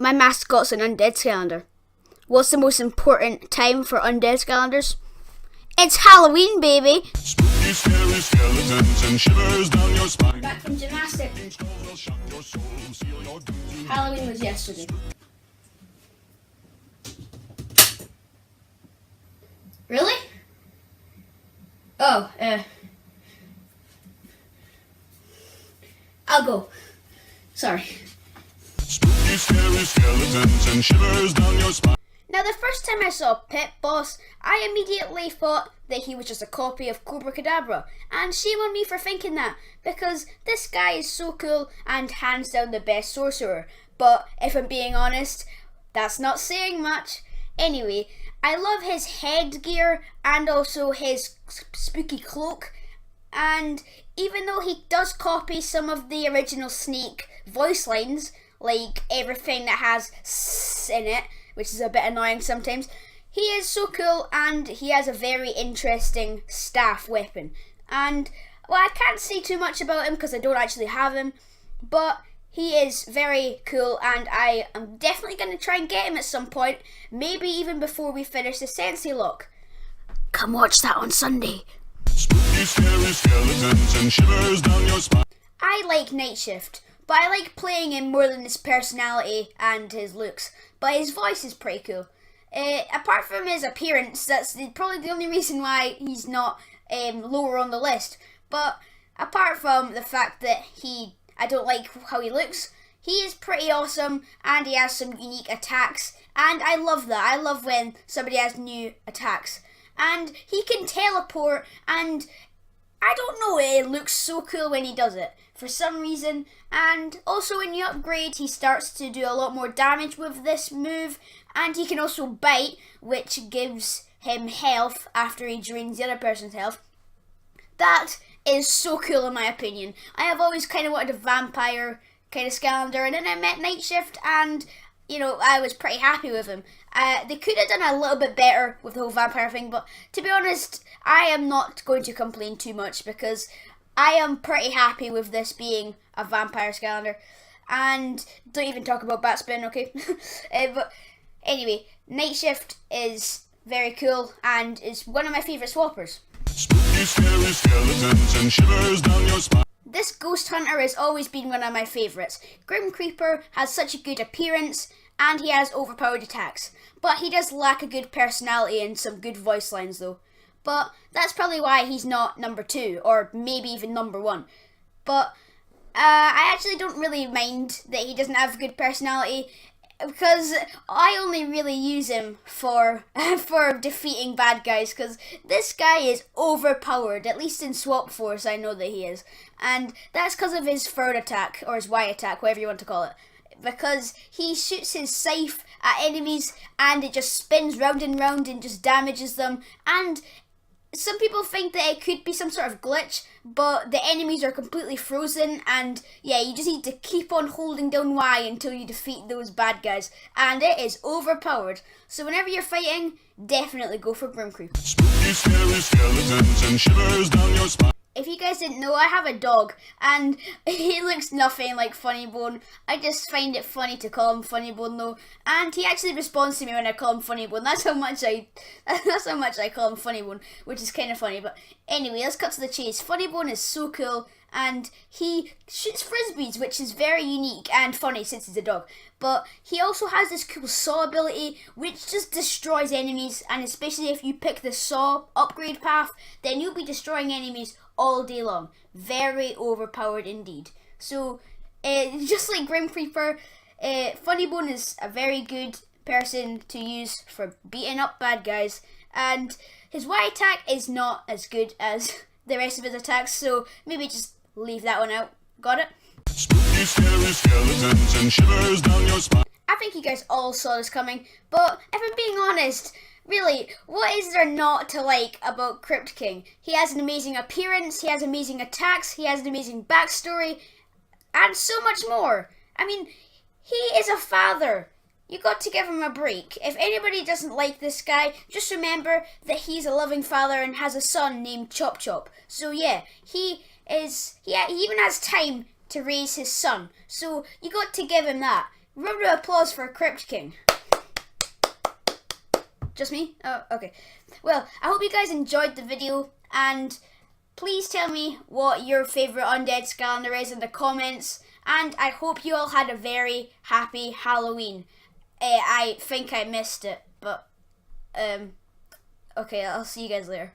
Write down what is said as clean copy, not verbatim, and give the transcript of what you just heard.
My mascot's an Undead Skylander. What's the most important time for Undead Skylanders? It's Halloween, baby! Spooky, scary skeletons and shivers down your spine. Back from gymnastics. Halloween was yesterday. Really? Oh, I'll go. Sorry. Spooky, scary skeletons and shivers down your spine. Now, the first time I saw Pit Boss, I immediately thought that he was just a copy of Cobra Kadabra. And shame on me for thinking that, because this guy is so cool and hands down the best sorcerer. But if I'm being honest, that's not saying much. Anyway, I love his headgear and also his spooky cloak. And even though he does copy some of the original Snake voice lines, like everything that has S in it, which is a bit annoying sometimes, he is so cool and he has a very interesting staff weapon. And, well, I can't say too much about him because I don't actually have him, but he is very cool and I am definitely going to try and get him at some point, maybe even before we finish the Sensei lock. Come watch that on Sunday. Spooky, scary skeletons and shivers down your spine. I like Night Shift, but I like playing him more than his personality and his looks. But his voice is pretty cool. Apart from his appearance, that's probably the only reason why he's not lower on the list. But apart from the fact that I don't like how he looks, he is pretty awesome and he has some unique attacks. And I love that. I love when somebody has new attacks. And he can teleport and I don't know, it looks so cool when he does it for some reason. And also when you upgrade, he starts to do a lot more damage with this move. And he can also bite, which gives him health after he drains the other person's health. That is so cool in my opinion. I have always kind of wanted a vampire kind of Skylander, and then I met Night Shift and, you know, I was pretty happy with him. They could have done a little bit better with the whole vampire thing, but to be honest, I am not going to complain too much because I am pretty happy with this being a vampire Skylander. And don't even talk about Batspin, okay? But anyway, Night Shift is very cool and is one of my favourite swappers. Spooky, scary skeletons and shivers down your spine. This Ghost Hunter has always been one of my favourites. Grim Creeper has such a good appearance and he has overpowered attacks. But he does lack a good personality and some good voice lines though. But that's probably why he's not number 2 or maybe even number 1. But I actually don't really mind that he doesn't have a good personality because I only really use him for defeating bad guys because this guy is overpowered, at least in Swap Force I know that he is. And that's because of his third attack, or his Y attack, whatever you want to call it. Because he shoots his scythe at enemies and it just spins round and round and just damages them. And some people think that it could be some sort of glitch, but the enemies are completely frozen and yeah, you just need to keep on holding down Y until you defeat those bad guys. And it is overpowered. So whenever you're fighting, definitely go for Grim Creeper. Spooky, scary skeletons and shivers down your spine. If you guys didn't know, I have a dog and he looks nothing like Funny Bone. I just find it funny to call him Funny Bone though, and he actually responds to me when I call him Funny Bone. That's how much I call him Funny Bone, which is kind of funny. But anyway, let's cut to the chase. Funny Bone is so cool and he shoots frisbees, which is very unique and funny since he's a dog. But he also has this cool saw ability which just destroys enemies, and especially if you pick the saw upgrade path, then you'll be destroying enemies all day long. Very overpowered indeed. So just like Grim Creeper, Funny Bone is a very good person to use for beating up bad guys, and his Y attack is not as good as the rest of his attacks, so maybe just leave that one out. Got it? Spooky, scary skeletons and shivers down your spine. I think you guys all saw this coming, but if I'm being honest, really, what is there not to like about Crypt King? He has an amazing appearance, he has amazing attacks, he has an amazing backstory, and so much more. I mean, he is a father. You got to give him a break. If anybody doesn't like this guy, just remember that he's a loving father and has a son named Chop Chop. So yeah, he even has time to raise his son. So you got to give him that. Round of applause for Crypt King. Just me? Oh, okay. Well, I hope you guys enjoyed the video, and please tell me what your favourite Undead Skylander is in the comments, and I hope you all had a very happy Halloween. I think I missed it, but okay, I'll see you guys later.